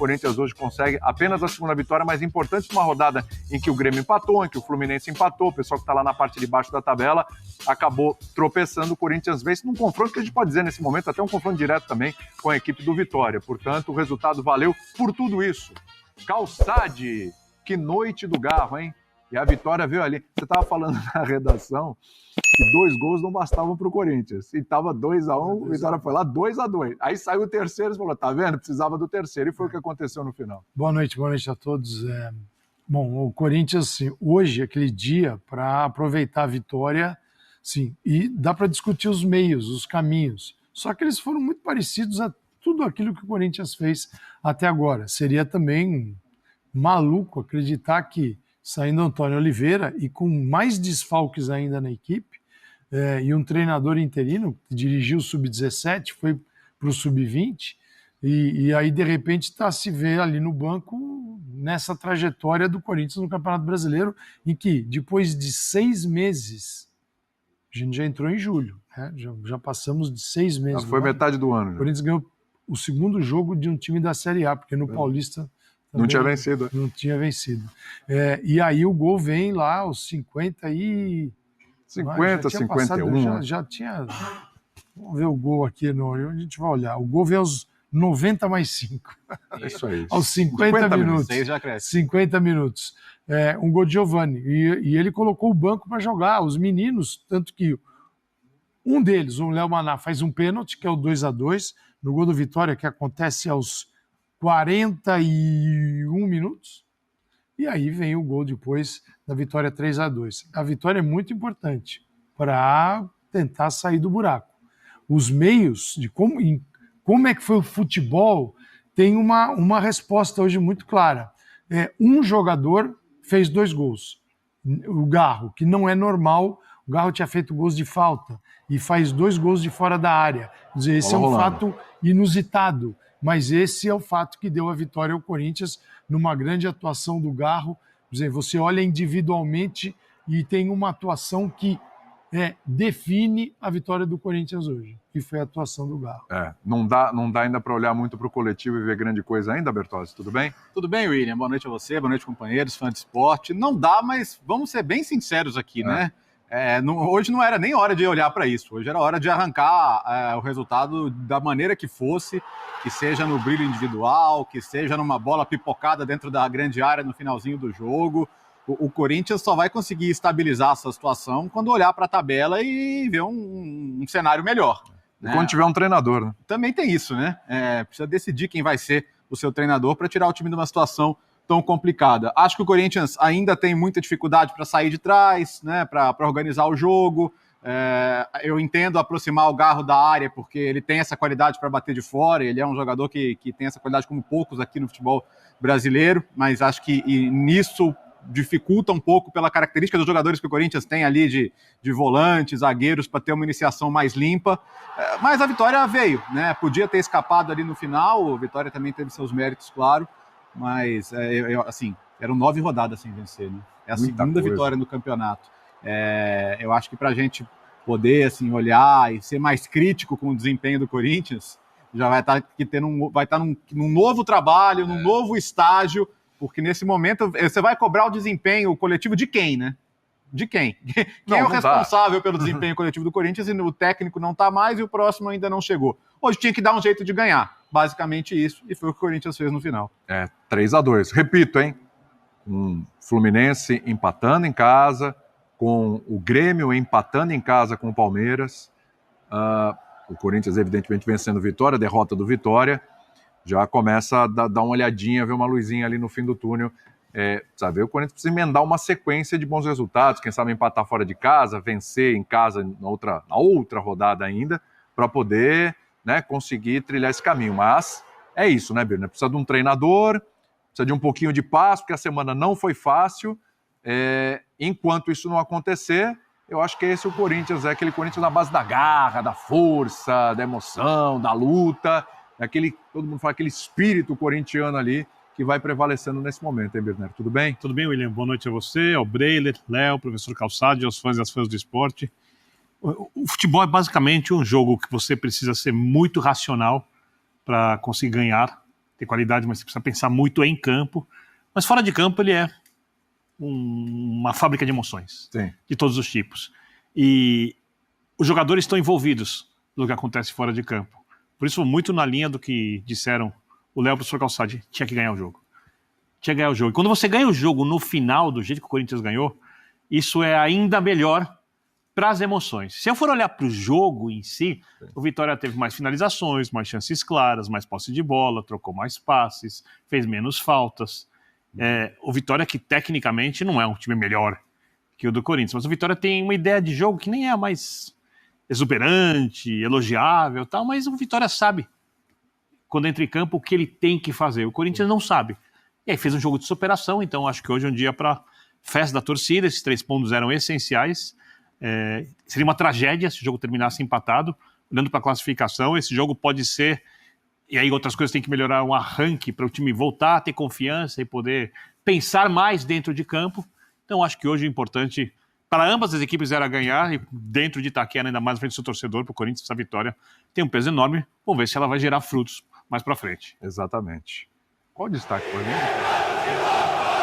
Corinthians hoje consegue apenas a segunda vitória, mas importante numa rodada em que o Grêmio empatou, em que o Fluminense empatou, o pessoal que está lá na parte de baixo da tabela acabou tropeçando, o Corinthians vence num confronto que a gente pode dizer nesse momento, até um confronto direto também com a equipe do Vitória. Portanto, o resultado valeu por tudo isso. Calçade, que noite do Garro, hein? E a vitória veio ali. Você estava falando na redação que 2 gols não bastavam para o Corinthians. E estava 2-1, o Vitória foi lá 2-2. Aí saiu o terceiro e falou, tá vendo? Precisava do terceiro. E foi o que aconteceu no final. Boa noite a todos. Bom, o Corinthians, assim, hoje, aquele dia, para aproveitar a vitória, sim, e dá para discutir os meios, os caminhos. Só que eles foram muito parecidos a tudo aquilo que o Corinthians fez até agora. Seria também maluco acreditar que, saindo Antônio Oliveira e com mais desfalques ainda na equipe, e um treinador interino que dirigiu o Sub-17, foi para o Sub-20, e aí, de repente, se vê ali no banco nessa trajetória do Corinthians no Campeonato Brasileiro, em que, depois de 6 meses, a gente já entrou em julho, né? já passamos de 6 meses. Já foi metade do ano. O Corinthians ganhou o segundo jogo de um time da Série A, porque no Paulista não tinha vencido. Não tinha vencido. E aí o gol vem lá aos 50 e... 50, 51. Já tinha... Vamos ver o gol aqui, a gente vai olhar. O gol vem aos 90 mais 5. Isso aí. Aos 50 minutos. 6 já cresce. 50 minutos. Um gol de Giovani. E ele colocou o banco para jogar. Os meninos, tanto que um deles, o Léo Maná, faz um pênalti, que é o 2-2, no gol do Vitória, que acontece aos 41 minutos. E aí vem o gol depois da vitória 3-2. A vitória é muito importante para tentar sair do buraco. Os meios de como é que foi o futebol tem uma resposta hoje muito clara. Um jogador fez 2 gols. O Garro, que não é normal, o Garro tinha feito gols de falta e faz 2 gols de fora da área. Quer dizer, esse é um fato inusitado, mas esse é o fato que deu a vitória ao Corinthians numa grande atuação do Garro. Quer dizer, você olha individualmente e tem uma atuação que define a vitória do Corinthians hoje, que foi a atuação do Garro. Não dá ainda para olhar muito para o coletivo e ver grande coisa ainda, Bertozzi, tudo bem? Tudo bem, William? Boa noite a você, boa noite, companheiros, fãs de esporte. Não dá, mas vamos ser bem sinceros aqui, né? Hoje não era nem hora de olhar para isso, hoje era hora de arrancar o resultado da maneira que fosse, que seja no brilho individual, que seja numa bola pipocada dentro da grande área no finalzinho do jogo. O Corinthians só vai conseguir estabilizar essa situação quando olhar para a tabela e ver um cenário melhor. E quando tiver um treinador, né? Também tem isso, né? Precisa decidir quem vai ser o seu treinador para tirar o time de uma situação tão complicada. Acho que o Corinthians ainda tem muita dificuldade para sair de trás, né? Para organizar o jogo. Eu entendo aproximar o Garro da área, porque ele tem essa qualidade para bater de fora, ele é um jogador que tem essa qualidade como poucos aqui no futebol brasileiro, mas acho que nisso dificulta um pouco pela característica dos jogadores que o Corinthians tem ali de volantes, zagueiros, para ter uma iniciação mais limpa. Mas a vitória veio, né? Podia ter escapado ali no final, a vitória também teve seus méritos, claro, mas assim, eram 9 rodadas sem vencer, né? É a segunda vitória no campeonato. Eu acho que para a gente poder assim, olhar e ser mais crítico com o desempenho do Corinthians, já vai estar num novo trabalho, num novo estágio, porque nesse momento você vai cobrar o desempenho coletivo de quem, né? De quem? Quem é o responsável pelo desempenho coletivo do Corinthians, e o técnico não está mais e o próximo ainda não chegou. Hoje tinha que dar um jeito de ganhar, basicamente isso, e foi o que o Corinthians fez no final. 3-2. Repito, hein? Com o Fluminense empatando em casa, com o Grêmio empatando em casa com o Palmeiras, o Corinthians evidentemente vencendo o Vitória, a derrota do Vitória, já começa a dar uma olhadinha, ver uma luzinha ali no fim do túnel. Precisa ver, o Corinthians precisa emendar uma sequência de bons resultados, quem sabe empatar fora de casa, vencer em casa na outra rodada ainda, para poder, né, conseguir trilhar esse caminho. Mas é isso, né, Birner? Precisa de um treinador, precisa de um pouquinho de paz, porque a semana não foi fácil. Enquanto isso não acontecer, eu acho que esse é o Corinthians, aquele Corinthians na base da garra, da força, da emoção, da luta, todo mundo fala, aquele espírito corintiano ali, que vai prevalecendo nesse momento, hein, Birner? Tudo bem? Tudo bem, William? Boa noite a você, ao Breiler, Léo, professor Calçade, aos fãs e às fãs do esporte. O futebol é basicamente um jogo que você precisa ser muito racional para conseguir ganhar, tem qualidade, mas você precisa pensar muito em campo. Mas fora de campo ele é uma fábrica de emoções, Sim. de todos os tipos. E os jogadores estão envolvidos no que acontece fora de campo. Por isso, muito na linha do que disseram o Léo e o professor Calçade, tinha que ganhar o jogo. Tinha que ganhar o jogo. E quando você ganha o jogo no final, do jeito que o Corinthians ganhou, isso é ainda melhor para as emoções. Se eu for olhar para o jogo em si, o Vitória teve mais finalizações, mais chances claras, mais posse de bola, trocou mais passes, fez menos faltas. O Vitória, que tecnicamente não é um time melhor que o do Corinthians, mas o Vitória tem uma ideia de jogo que nem é a mais exuberante, elogiável, tal, mas o Vitória sabe, quando entra em campo, o que ele tem que fazer. O Corinthians não sabe. E aí fez um jogo de superação, então acho que hoje é um dia para festa da torcida, esses 3 pontos eram essenciais. Seria uma tragédia se o jogo terminasse empatado. Olhando para a classificação, esse jogo pode ser, e aí outras coisas tem que melhorar, um arranque para o time voltar a ter confiança e poder pensar mais dentro de campo. Então acho que hoje é importante para ambas as equipes era ganhar, e dentro de Itaquera, ainda mais na frente do seu torcedor, para o Corinthians, essa vitória tem um peso enorme. Vamos ver se ela vai gerar frutos mais para frente. Exatamente. Qual o destaque para mim?